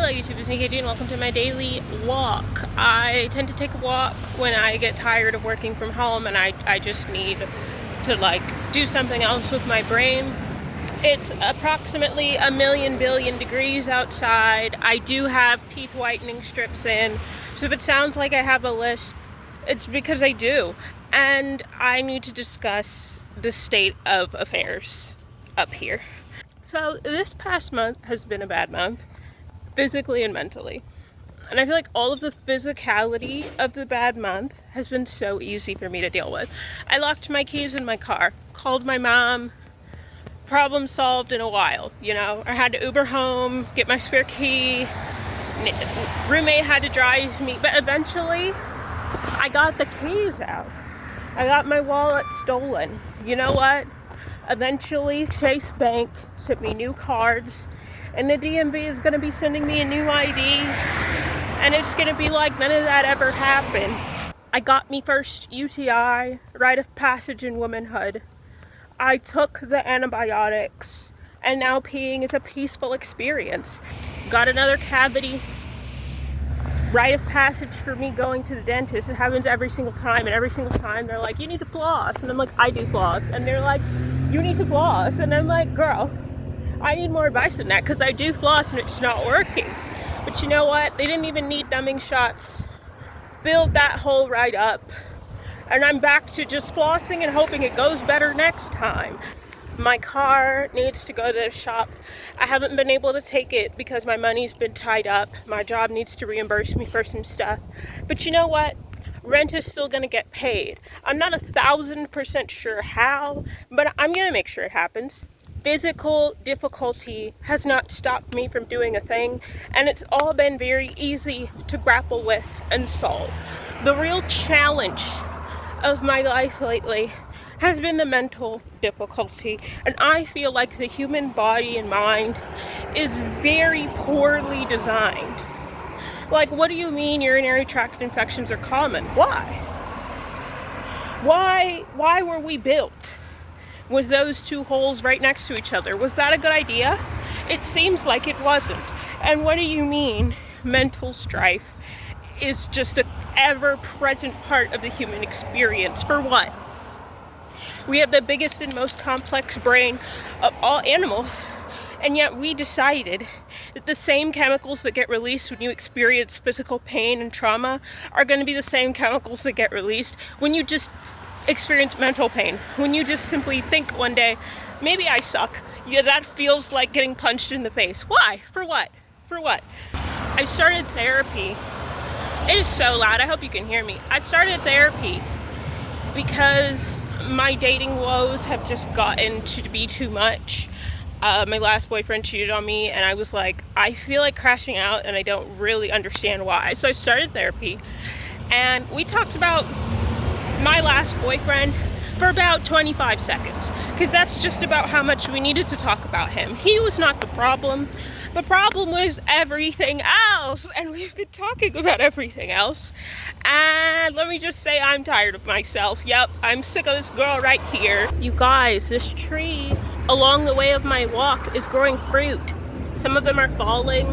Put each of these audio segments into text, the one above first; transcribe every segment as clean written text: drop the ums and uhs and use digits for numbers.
Hello YouTube, it's Nikki and welcome to my daily walk. I tend to take a walk when I get tired of working from home and I just need to do something else with my brain. It's approximately 1,000,000,000,000 degrees outside. I do have teeth whitening strips in, so if it sounds like I have a lisp, it's because I do. And I need to discuss the state of affairs up here. So this past month has been a bad month, physically and mentally. And I feel like all of the physicality of the bad month has been so easy for me to deal with. I locked my keys in my car, called my mom, problem solved in a while, you know. I had to Uber home, get my spare key, roommate had to drive me, but eventually I got the keys out. I got my wallet stolen. You know what? Eventually Chase Bank sent me new cards, and the DMV is going to be sending me a new ID, and it's going to be like none of that ever happened. I got me first UTI, rite of passage in womanhood. I took the antibiotics, and now peeing is a peaceful experience. Got another cavity, rite of passage for me going to the dentist. It happens every single time, and every single time they're like, you need to floss, and I'm like, I do floss, and they're like, you need to floss, and I'm like, girl, I need more advice than that, because I do floss and it's not working. But you know what? They didn't even need numbing shots. Filled that hole right up, and I'm back to just flossing and hoping it goes better next time. My car needs to go to the shop. I haven't been able to take it because my money's been tied up. My job needs to reimburse me for some stuff. But you know what? Rent is still gonna get paid. I'm not 1,000% sure how, but I'm gonna make sure it happens. Physical difficulty has not stopped me from doing a thing, and it's all been very easy to grapple with and solve. The real challenge of my life lately has been the mental difficulty, and I feel like the human body and mind is very poorly designed. Like, what do you mean urinary tract infections are common? Why were we built with those two holes right next to each other? Was that a good idea? It seems like it wasn't. And what do you mean mental strife is just an ever-present part of the human experience? For what? We have the biggest and most complex brain of all animals, and yet we decided that the same chemicals that get released when you experience physical pain and trauma are going to be the same chemicals that get released when you just experience mental pain. When you just simply think one day, maybe I suck. Yeah, that feels like getting punched in the face. Why? For what? For what? I started therapy. It is so loud. I hope you can hear me. I started therapy because my dating woes have just gotten to be too much. My last boyfriend cheated on me, and I was like, I feel like crashing out, and I don't really understand why. So I started therapy, and we talked about my last boyfriend for about 25 seconds, because that's just about how much we needed to talk about him. He was not the problem. The problem was everything else, and we've been talking about everything else. And let me just say, I'm tired of myself. Yep, I'm sick of this girl right here. You guys, this tree along the way of my walk is growing fruit. Some of them are falling.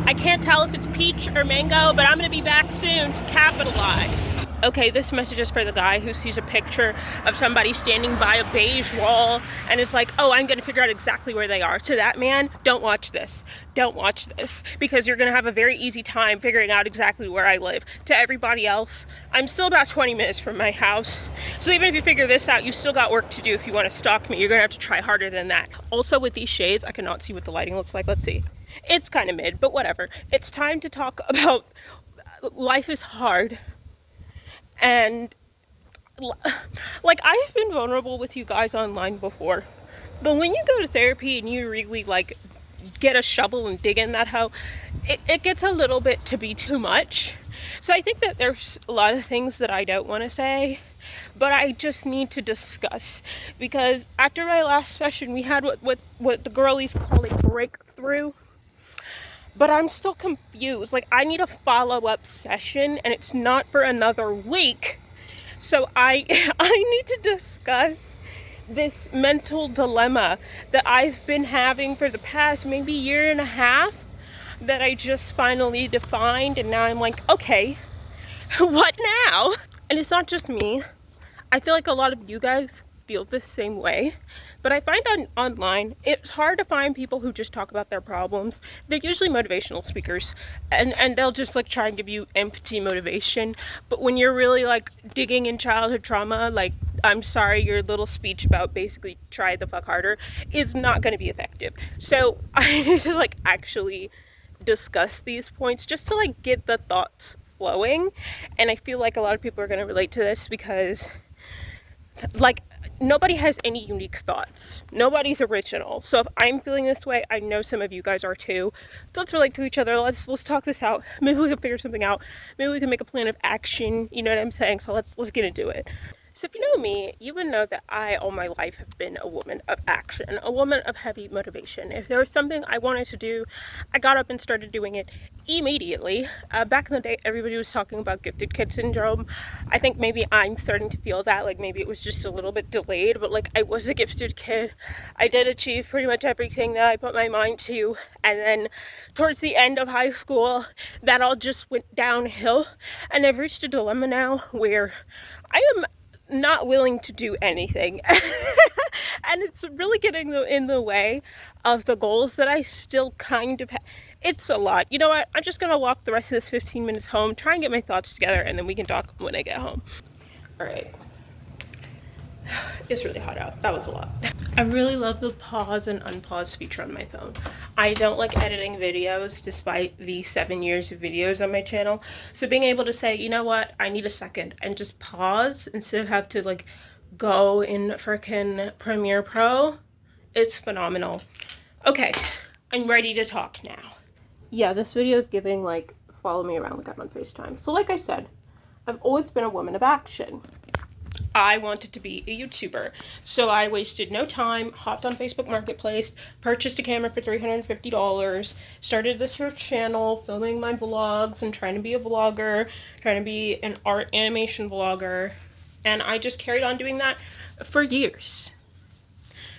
I can't tell if it's peach or mango, but I'm gonna be back soon to capitalize. Okay, this message is for the guy who sees a picture of somebody standing by a beige wall and is like, oh, I'm gonna figure out exactly where they are. To that man, don't watch this. Don't watch this, because you're gonna have a very easy time figuring out exactly where I live. To everybody else, I'm still about 20 minutes from my house. So even if you figure this out, you still got work to do. If you wanna stalk me, you're gonna have to try harder than that. Also, with these shades, I cannot see what the lighting looks like. Let's see. It's kind of mid, but whatever. It's time to talk about life is hard. And like, I've been vulnerable with you guys online before, but when you go to therapy and you really get a shovel and dig in that hoe, it gets a little bit to be too much. So I think that there's a lot of things that I don't want to say, but I just need to discuss, because after my last session we had what the girlies call a breakthrough. But I'm still confused. Like, I need a follow-up session, and it's not for another week. So I need to discuss this mental dilemma that I've been having for the past maybe year and a half that I just finally defined, and now I'm like, okay, what now? And it's not just me. I feel like a lot of you guys feel the same way, but I find online it's hard to find people who just talk about their problems. They're usually motivational speakers, and they'll just like try and give you empty motivation. But when you're really like digging in childhood trauma, like, I'm sorry, your little speech about basically try the fuck harder is not going to be effective. So I need to like actually discuss these points just to like get the thoughts flowing. And I feel like a lot of people are going to relate to this because like nobody has any unique thoughts. Nobody's original. So if I'm feeling this way, I know some of you guys are too. So let's relate to each other. Let's talk this out. Maybe we can figure something out. Maybe we can make a plan of action. You know what I'm saying? So let's get into it. So if you know me, you would know that I all my life have been a woman of action, a woman of heavy motivation. If there was something I wanted to do, I got up and started doing it immediately. Back in the day, everybody was talking about gifted kid syndrome. I think maybe I'm starting to feel that, like maybe it was just a little bit delayed, but like I was a gifted kid. I did achieve pretty much everything that I put my mind to, and then towards the end of high school, that all just went downhill, and I've reached a dilemma now where I am not willing to do anything and it's really getting in the way of the goals that I still kind of it's a lot. You know what, I'm just gonna walk the rest of this 15 minutes home, try and get my thoughts together, and then we can talk when I get home. All right, it's really hot out. That was a lot. I really love the pause and unpause feature on my phone. I don't like editing videos despite the 7 years of videos on my channel. So being able to say, you know what, I need a second, and just pause instead of have to like go in frickin' Premiere Pro, it's phenomenal. Okay, I'm ready to talk now. Yeah, this video is giving like follow me around like I'm on FaceTime. So like I said, I've always been a woman of action. I wanted to be a YouTuber, so I wasted no time, hopped on Facebook Marketplace, purchased a camera for $350, started this here channel, filming my vlogs and trying to be a vlogger, trying to be an art animation vlogger, and I just carried on doing that for years.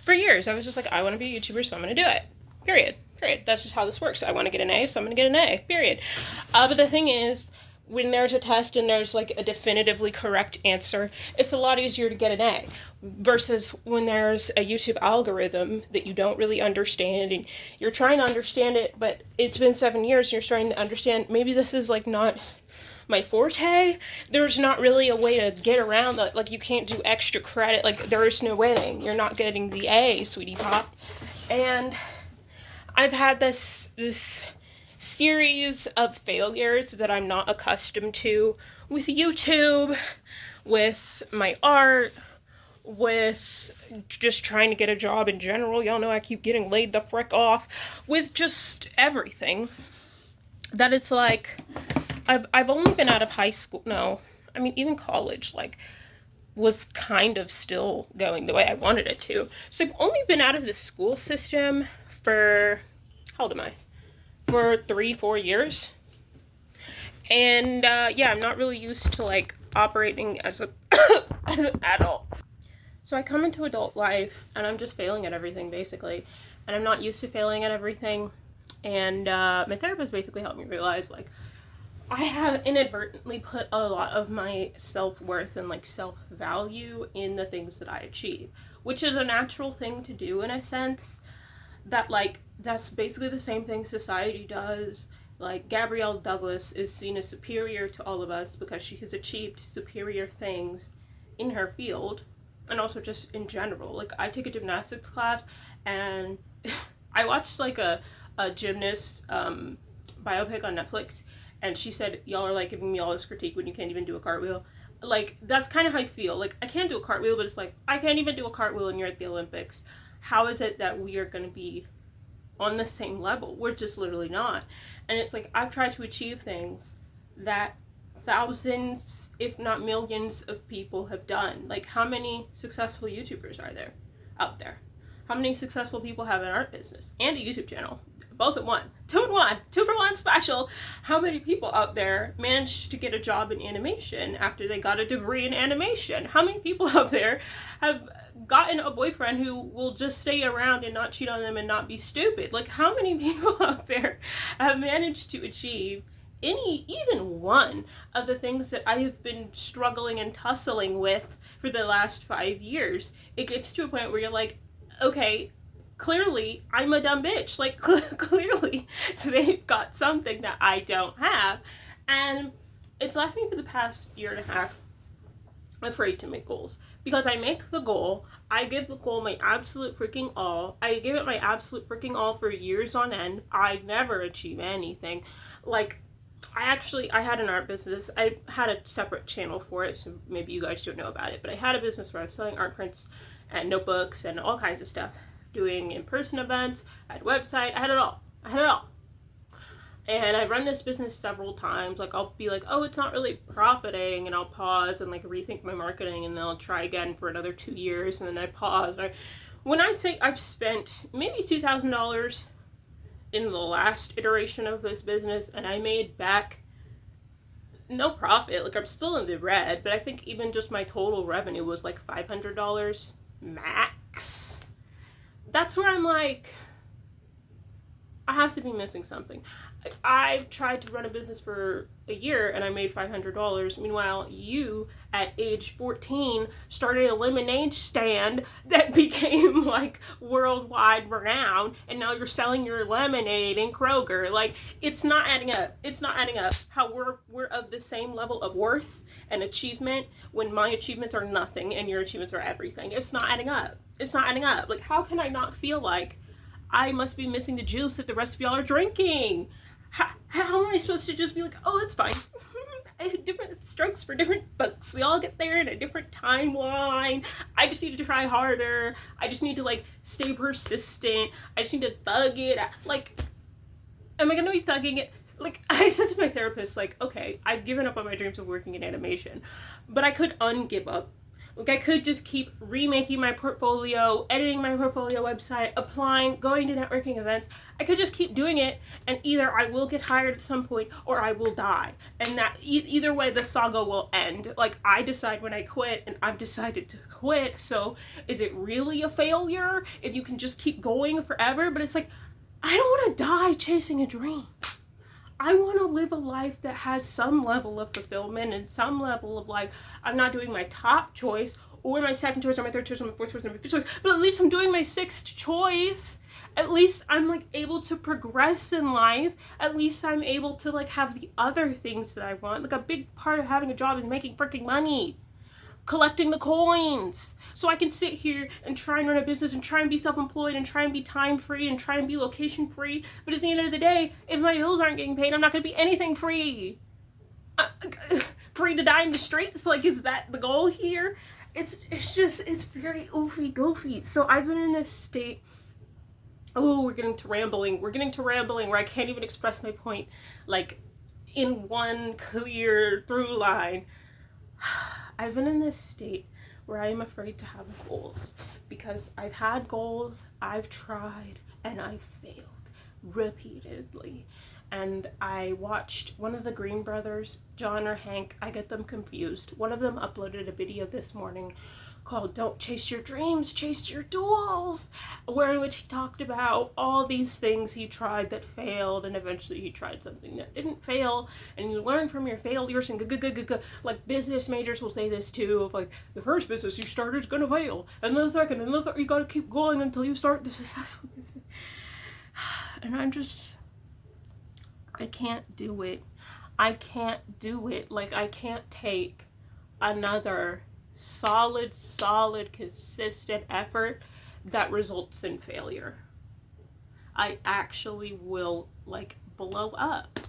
For years, I was just like, I want to be a YouTuber, so I'm going to do it. Period. That's just how this works. I want to get an A, so I'm going to get an A. Period. But the thing is, when there's a test and there's like a definitively correct answer, it's a lot easier to get an A versus when there's a YouTube algorithm that you don't really understand and you're trying to understand it, but it's been 7 years and you're starting to understand maybe this is like not my forte. There's not really a way to get around that. Like you can't do extra credit. Like there is no winning. You're not getting the A, sweetie pop. And I've had this series of failures that I'm not accustomed to with YouTube, with my art, with just trying to get a job in general. Y'all know I keep getting laid the frick off, with just everything. That it's like I've only been out of high school. No, I mean even college like was kind of still going the way I wanted it to. So I've only been out of the school system for, how old am I? For 3-4 years. And yeah, I'm not really used to like operating as a as an adult. So I come into adult life and I'm just failing at everything basically, and I'm not used to failing at everything. And my therapist basically helped me realize like I have inadvertently put a lot of my self-worth and like self-value in the things that I achieve, which is a natural thing to do in a sense. That like that's basically the same thing society does. Like Gabrielle Douglas is seen as superior to all of us because she has achieved superior things in her field, and also just in general. Like I take a gymnastics class and I watched like a gymnast biopic on Netflix, and she said, y'all are like giving me all this critique when you can't even do a cartwheel. Like that's kind of how I feel. Like I can't do a cartwheel, but it's like I can't even do a cartwheel and you're at the Olympics. How is it that we are going to be on the same level? We're just literally not. And it's like I've tried to achieve things that thousands, if not millions of people have done. Like how many successful YouTubers are there out there? How many successful people have an art business and a YouTube channel? Both at one. 2 in 1. 2 for 1 special. How many people out there managed to get a job in animation after they got a degree in animation? How many people out there have gotten a boyfriend who will just stay around and not cheat on them and not be stupid? Like how many people out there have managed to achieve even one of the things that I have been struggling and tussling with for the last 5 years, it gets to a point where you're like, okay, clearly I'm a dumb bitch. Like, clearly they've got something that I don't have. And it's left me for the past year and a half afraid to make goals. Because I make the goal, I give the goal my absolute freaking all. I give it my absolute freaking all for years on end. I never achieve anything. Like, I had an art business. I had a separate channel for it, so maybe you guys don't know about it. But I had a business where I was selling art prints and notebooks and all kinds of stuff. Doing in-person events, I had a website, I had it all. And I've run this business several times. Like, I'll be like, oh, it's not really profiting, and I'll pause and like rethink my marketing, and then I'll try again for another 2 years, and then I pause. When I say I've spent maybe $2,000 in the last iteration of this business, and I made back no profit. Like, I'm still in the red, but I think even just my total revenue was like $500 max. That's where I'm like, I have to be missing something. I've tried to run a business for a year and I made $500. Meanwhile, you at age 14 started a lemonade stand that became like worldwide renowned, and now you're selling your lemonade in Kroger. Like, it's not adding up. It's not adding up. How we're of the same level of worth and achievement when my achievements are nothing and your achievements are everything. It's not adding up. It's not adding up. Like, how can I not feel like I must be missing the juice that the rest of y'all are drinking? How am I supposed to just be like, oh, it's fine. Different strokes for different folks. We all get there in a different timeline. I just need to try harder. I just need to like stay persistent. I just need to thug it. Like, am I gonna be thugging it? Like, I said to my therapist, like, okay, I've given up on my dreams of working in animation, but I could ungive up. Like, I could just keep remaking my portfolio, editing my portfolio website, applying, going to networking events. I could just keep doing it, and either I will get hired at some point or I will die. And that either way, the saga will end. Like, I decide when I quit, and I've decided to quit. So is it really a failure if you can just keep going forever? But it's like, I don't want to die chasing a dream. I want to live a life that has some level of fulfillment and some level of like, I'm not doing my top choice or my second choice or my third choice or my fourth choice or my fifth choice, but at least I'm doing my sixth choice. At least I'm like able to progress in life. At least I'm able to like have the other things that I want. Like, a big part of having a job is making freaking money. Collecting the coins, so I can sit here and try and run a business and try and be self-employed and try and be time free and try and be location free. But at the end of the day, if my bills aren't getting paid, I'm not going to be anything free. Free to die in the streets. Like, is that the goal here? It's very oofy goofy. So I've been in this state. Oh, we're getting to rambling where I can't even express my point like in one clear through line. I've been in this state where I am afraid to have goals, because I've had goals, I've tried, and I've failed repeatedly. And I watched one of the Green brothers, John or Hank, I get them confused. One of them uploaded a video this morning called "Don't Chase Your Dreams, Chase Your Duels," where in which he talked about all these things he tried that failed, and eventually he tried something that didn't fail, and you learn from your failures. And like, business majors will say this too, of like, the first business you started is gonna fail, and then the second, and then the third, you gotta keep going until you start the successful business. And I can't do it. I can't do it. Like, I can't take another solid, consistent effort that results in failure. I actually will like blow up.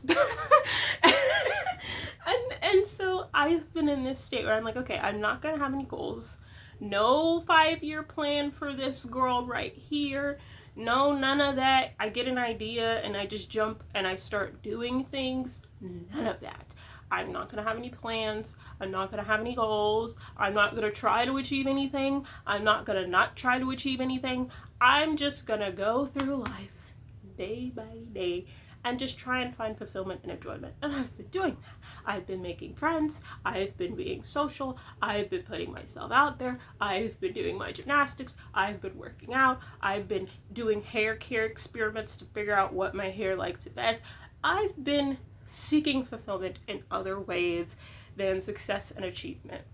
and so I've been in this state where I'm like, okay, I'm not gonna have any goals. No 5-year plan for this girl right here. No, none of that. I get an idea and I just jump and I start doing things. None of that. I'm not going to have any plans. I'm not going to have any goals. I'm not going to try to achieve anything. I'm not going to not try to achieve anything. I'm just going to go through life day by day and just try and find fulfillment and enjoyment. And I've been doing that. I've been making friends, I've been being social, I've been putting myself out there, I've been doing my gymnastics, I've been working out, I've been doing hair care experiments to figure out what my hair likes the best. I've been seeking fulfillment in other ways than success and achievement.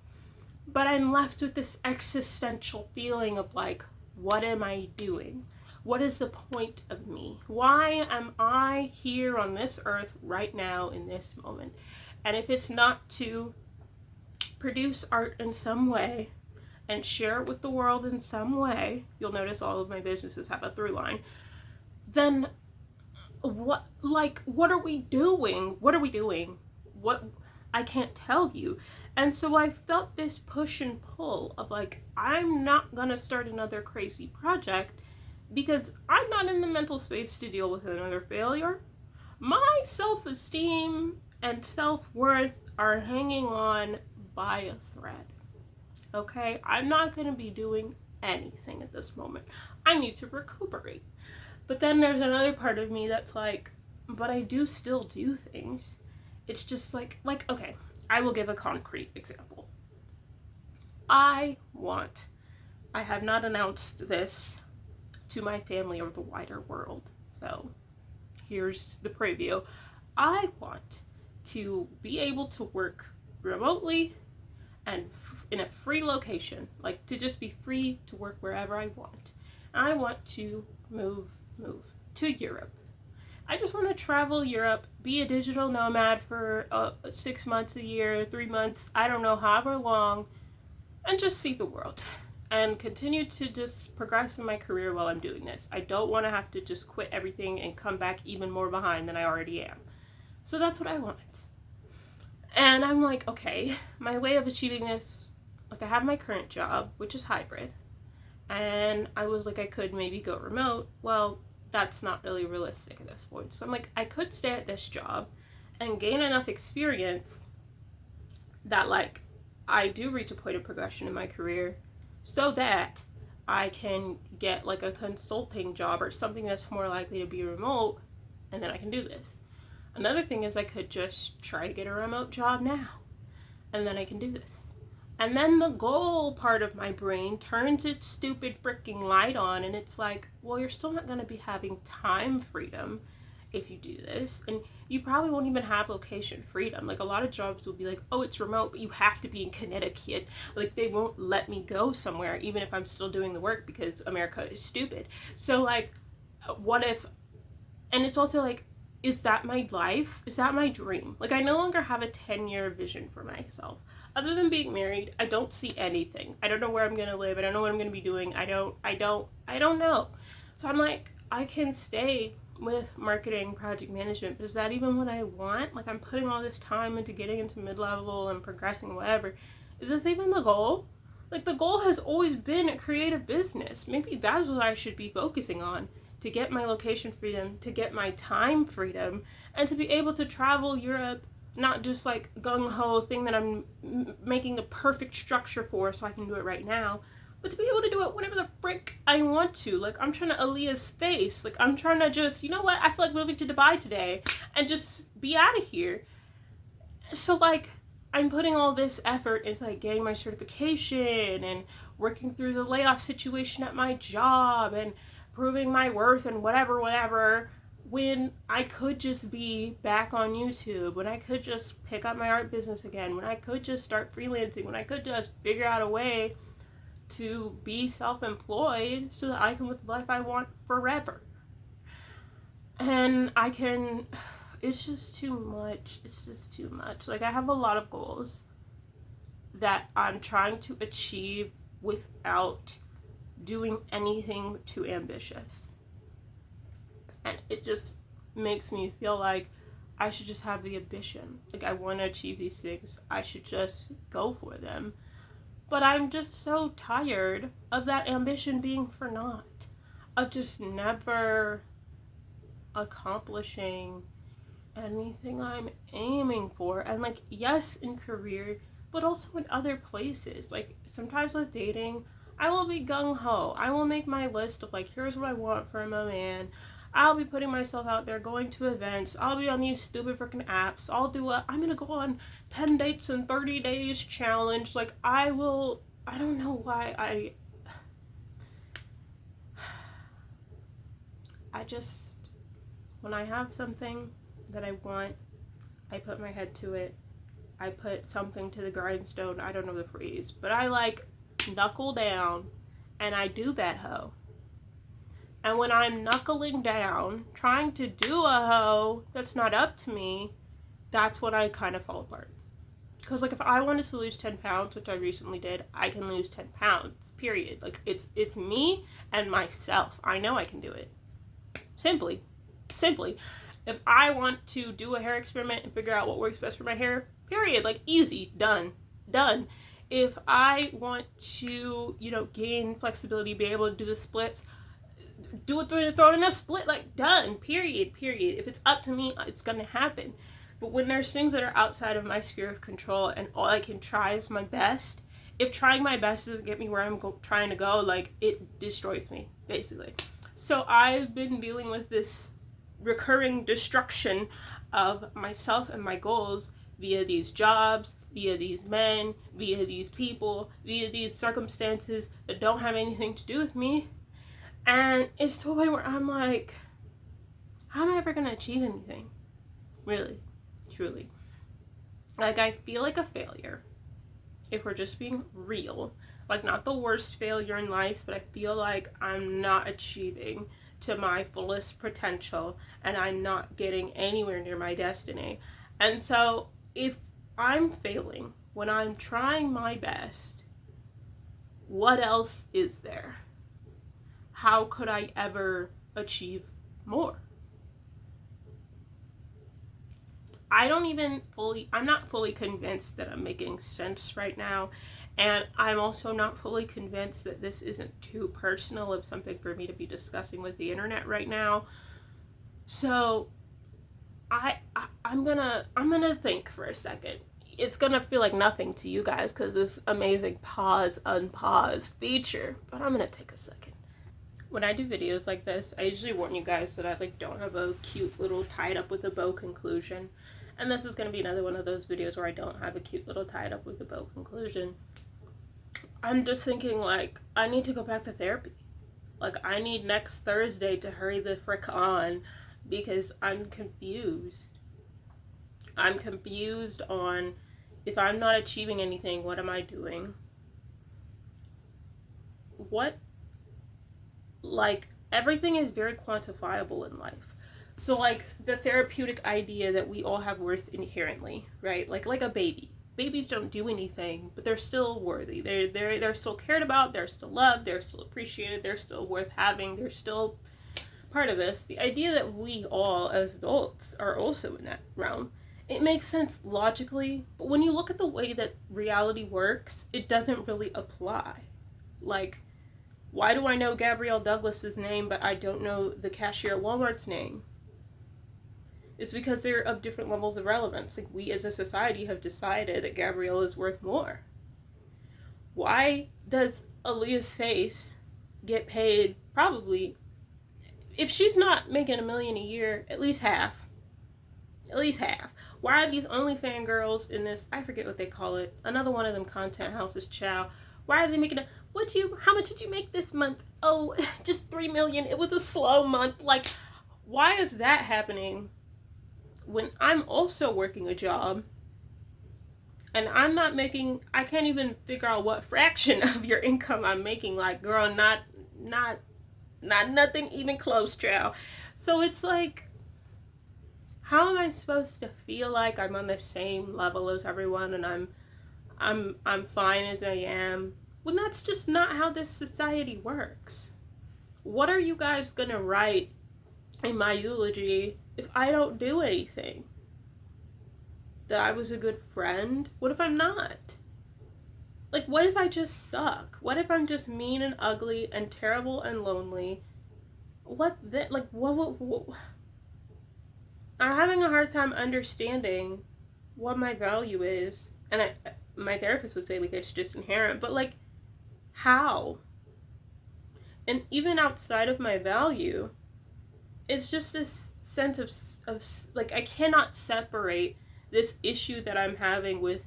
But I'm left with this existential feeling of like, what am I doing? What is the point of me? Why am I here on this earth right now in this moment? And if it's not to produce art in some way and share it with the world in some way, you'll notice all of my businesses have a through line, then what are we doing? What are we doing? What, I can't tell you. And so I felt this push and pull of like, I'm not gonna start another crazy project because I'm not in the mental space to deal with another failure. My self-esteem and self-worth are hanging on by a thread. Okay, I'm not gonna be doing anything at this moment. I need to recuperate. But then there's another part of me that's like, but I do still do things. It's just like, okay, I will give a concrete example. I have not announced this to my family or the wider world, so here's the preview. I want to be able to work remotely and in a free location, like to just be free to work wherever I want. I want to move to Europe. I just want to travel Europe, be a digital nomad for 6 months, a year, 3 months, I don't know, however long, and just see the world and continue to just progress in my career while I'm doing this. I don't want to have to just quit everything and come back even more behind than I already am. So that's what I want. And I'm like, okay, my way of achieving this, like I have my current job, which is hybrid, and I was like, I could maybe go remote. Well, that's not really realistic at this point. So I'm like, I could stay at this job and gain enough experience that like I do reach a point of progression in my career so that I can get like a consulting job or something that's more likely to be remote, and then I can do this. Another thing is I could just try to get a remote job now, and then I can do this. And then the goal part of my brain turns its stupid freaking light on, and it's like, well, you're still not going to be having time freedom if you do this, and you probably won't even have location freedom. Like a lot of jobs will be like, oh, it's remote, but you have to be in Connecticut. Like they won't let me go somewhere even if I'm still doing the work because America is stupid. So like, what if, and it's also like, is that my life? Is that my dream? Like I no longer have a 10-year vision for myself. Other than being married, I don't see anything. I don't know where I'm gonna live. I don't know what I'm gonna be doing. I don't know. So I'm like, I can stay with marketing, project management, but is that even what I want? Like I'm putting all this time into getting into mid-level and progressing, whatever. Is this even the goal? Like the goal has always been a creative business. Maybe that's what I should be focusing on, to get my location freedom, to get my time freedom, and to be able to travel Europe, not just like gung-ho thing that I'm making the perfect structure for so I can do it right now, but to be able to do it whenever the frick I want to. Like I'm trying to Aaliyah's face. Like I'm trying to just, you know what, I feel like moving to Dubai today and just be out of here. So like I'm putting all this effort into like getting my certification and working through the layoff situation at my job and proving my worth and whatever, when I could just be back on YouTube, when I could just pick up my art business again, when I could just start freelancing, when I could just figure out a way to be self-employed so that I can live the life I want forever. And I can, it's just too much. It's just too much. Like I have a lot of goals that I'm trying to achieve without doing anything too ambitious. And it just makes me feel like I should just have the ambition. Like I want to achieve these things. I should just go for them. But I'm just so tired of that ambition being for naught. Of just never accomplishing anything I'm aiming for. And like, yes, in career, but also in other places. Like sometimes with dating, I will be gung-ho. I will make my list of like, here's what I want from a man. I'll be putting myself out there, going to events. I'll be on these stupid freaking apps. I'm gonna go on 10 dates in 30 days challenge. Like, I don't know why I just, when I have something that I want, I put my head to it. I put something to the grindstone. I don't know the phrase, but I like knuckle down and I do that hoe. And when I'm knuckling down, trying to do a hoe that's not up to me, that's when I kind of fall apart. Because, like, if I wanted to lose 10 pounds, which I recently did, I can lose 10 pounds, period. Like, it's me and myself. I know I can do it. Simply. If I want to do a hair experiment and figure out what works best for my hair, period. Like, easy. Done. If I want to, gain flexibility, be able to do the splits, do it throw in a split, like, done, period. If it's up to me, it's gonna happen. But when there's things that are outside of my sphere of control and all I can try is my best, if trying my best doesn't get me where I'm trying to go, like, it destroys me, basically. So I've been dealing with this recurring destruction of myself and my goals via these jobs, via these men, via these people, via these circumstances that don't have anything to do with me. And it's to a point where I'm like, how am I ever going to achieve anything? Really, truly. Like, I feel like a failure, if we're just being real. Like, not the worst failure in life, but I feel like I'm not achieving to my fullest potential, and I'm not getting anywhere near my destiny. And so, if I'm failing when I'm trying my best, what else is there? How could I ever achieve more? I'm not fully convinced that I'm making sense right now. And I'm also not fully convinced that this isn't too personal of something for me to be discussing with the internet right now. So I'm gonna think for a second. It's gonna feel like nothing to you guys because this amazing pause, unpause feature, but I'm gonna take a second. When I do videos like this, I usually warn you guys that I don't have a cute little tied up with a bow conclusion. And this is going to be another one of those videos where I don't have a cute little tied up with a bow conclusion. I'm just thinking, I need to go back to therapy. I need next Thursday to hurry the frick on because I'm confused. I'm confused on, if I'm not achieving anything, what am I doing? Everything is very quantifiable in life. So, the therapeutic idea that we all have worth inherently, right? Like a baby. Babies don't do anything, but they're still worthy. They're still cared about. They're still loved. They're still appreciated. They're still worth having. They're still part of us. The idea that we all, as adults, are also in that realm, it makes sense logically, but when you look at the way that reality works, it doesn't really apply. Why do I know Gabrielle Douglas's name, but I don't know the cashier at Walmart's name? It's because they're of different levels of relevance. We as a society have decided that Gabrielle is worth more. Why does Aaliyah's face get paid probably, if she's not making $1 million a year, at least half? At least half. Why are these OnlyFans girls in this, I forget what they call it, another one of them content houses, chow, why are they making how much did you make this month? Oh, just 3 million. It was a slow month. Why is that happening when I'm also working a job and I'm not making, I can't even figure out what fraction of your income I'm making? Girl, not nothing even close, child. So it's how am I supposed to feel like I'm on the same level as everyone and I'm fine as I am, when that's just not how this society works? What are you guys gonna write in my eulogy if I don't do anything? That I was a good friend? What if I'm not? What if I just suck? What if I'm just mean and ugly and terrible and lonely? What then? What? I'm having a hard time understanding what my value is. And my therapist would say, it's just inherent. But, how? And even outside of my value, it's just this sense of like, I cannot separate this issue that I'm having with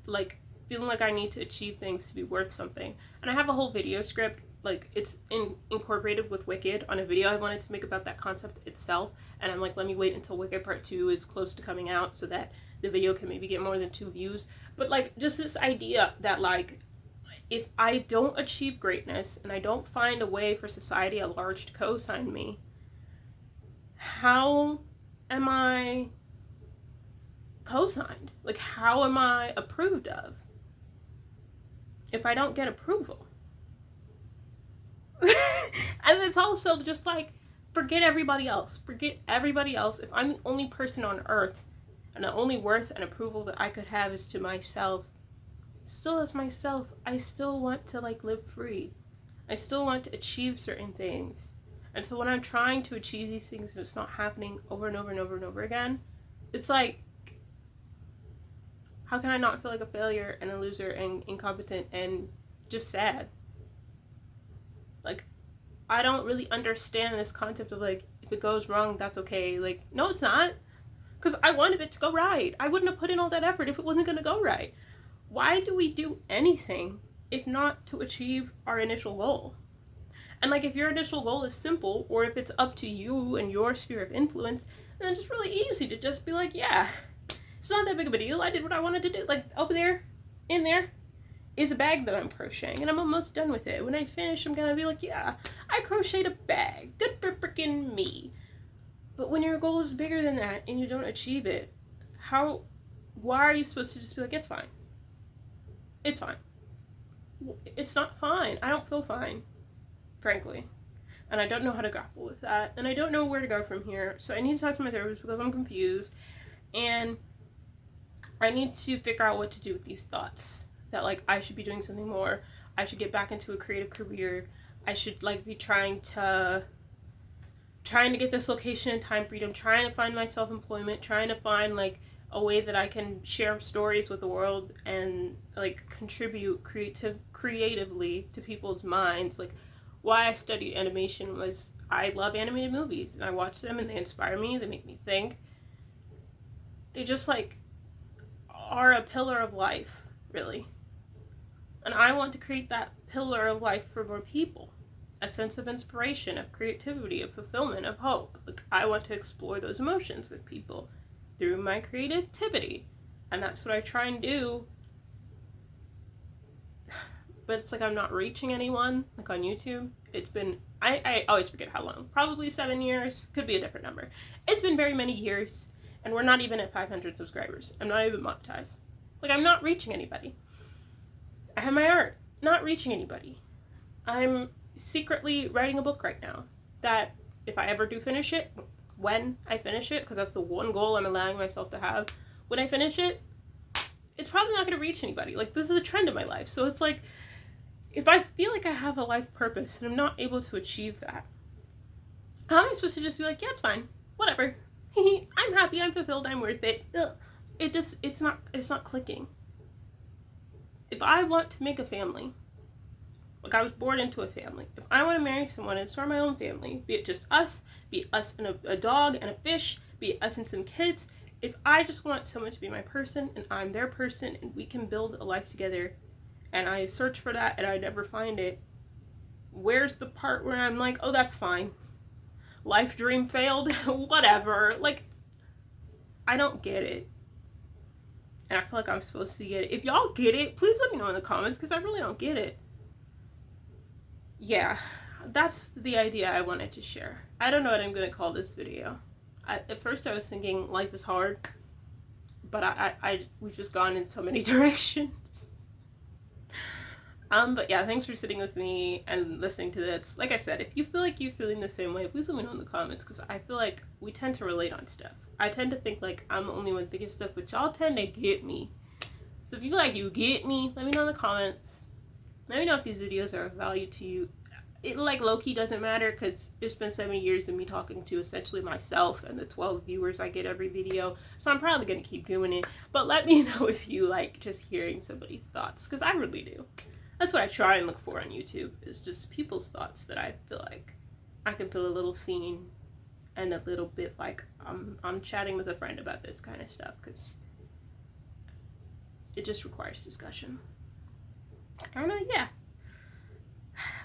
like feeling like I need to achieve things to be worth something. And I have a whole video script, like it's incorporated with Wicked on a video I wanted to make about that concept itself. And I'm like, let me wait until Wicked Part 2 is close to coming out so that the video can maybe get more than 2 views. But like, just this idea that like, if I don't achieve greatness and I don't find a way for society at large to co-sign me, how am I co-signed? Like, how am I approved of if I don't get approval? And it's also just like, forget everybody else. Forget everybody else. If I'm the only person on earth and the only worth and approval that I could have is to myself, still as myself, I still want to like live free. I still want to achieve certain things. And so when I'm trying to achieve these things and it's not happening over and over and over and over again, it's like, how can I not feel like a failure and a loser and incompetent and just sad? Like, I don't really understand this concept of like, if it goes wrong, that's okay. Like, no, it's not. Because I wanted it to go right. I wouldn't have put in all that effort if it wasn't going to go right. Why do we do anything if not to achieve our initial goal? And like, if your initial goal is simple, or if it's up to you and your sphere of influence, then it's really easy to just be like, yeah, it's not that big of a deal. I did what I wanted to do. Like, over there, in there, is a bag that I'm crocheting, and I'm almost done with it. When I finish, I'm gonna be like, yeah, I crocheted a bag. Good for freaking me. But when your goal is bigger than that and you don't achieve it, why are you supposed to just be like, it's fine? It's fine. It's not fine. I don't feel fine, frankly. And I don't know how to grapple with that. And I don't know where to go from here. So I need to talk to my therapist because I'm confused. And I need to figure out what to do with these thoughts. That like, I should be doing something more. I should get back into a creative career. I should like be trying to get this location and time freedom, trying to find my self-employment, trying to find like a way that I can share stories with the world and like contribute creatively to people's minds. Like, why I studied animation was I love animated movies and I watch them and they inspire me, they make me think. They just like are a pillar of life, really. And I want to create that pillar of life for more people. A sense of inspiration, of creativity, of fulfillment, of hope. Like, I want to explore those emotions with people through my creativity. And that's what I try and do. But it's like I'm not reaching anyone, like on YouTube. It's been, I always forget how long. Probably 7 years. Could be a different number. It's been very many years. And we're not even at 500 subscribers. I'm not even monetized. Like, I'm not reaching anybody. I have my art. Not reaching anybody. I'm secretly writing a book right now that if I ever do finish it, when I finish it, because that's the one goal I'm allowing myself to have, when I finish it, it's probably not going to reach anybody. Like, this is a trend in my life. So it's like, if I feel like I have a life purpose and I'm not able to achieve that, how am I supposed to just be like, yeah, it's fine, whatever. I'm happy, I'm fulfilled, I'm worth it. It's not clicking. If I want to make a family, like, I was born into a family. If I want to marry someone and start my own family, be it just us, be it us and a dog and a fish, be it us and some kids, if I just want someone to be my person and I'm their person and we can build a life together, and I search for that and I never find it, where's the part where I'm like, oh, that's fine. Life dream failed, whatever. Like, I don't get it. And I feel like I'm supposed to get it. If y'all get it, please let me know in the comments, because I really don't get it. Yeah, that's the idea I wanted to share. I don't know what I'm going to call this video. At first I was thinking life is hard, but we've just gone in so many directions. But yeah, thanks for sitting with me and listening to this. Like I said, if you feel like you're feeling the same way, please let me know in the comments, because I feel like we tend to relate on stuff. I tend to think like I'm the only one thinking stuff, but y'all tend to get me. So if you feel like you get me, let me know in the comments. Let me know if these videos are of value to you. It like low-key doesn't matter, because it's been 7 years of me talking to essentially myself and the 12 viewers I get every video, so I'm probably going to keep doing it. But let me know if you like just hearing somebody's thoughts, because I really do. That's what I try and look for on YouTube, is just people's thoughts that I feel like I can feel a little seen. and a little bit like I'm chatting with a friend about this kind of stuff, because it just requires discussion. I don't know, yeah.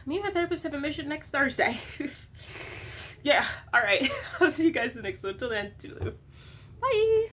Me and my therapist have a mission next Thursday. Yeah, alright. I'll see you guys in the next one. Till then, toodaloo.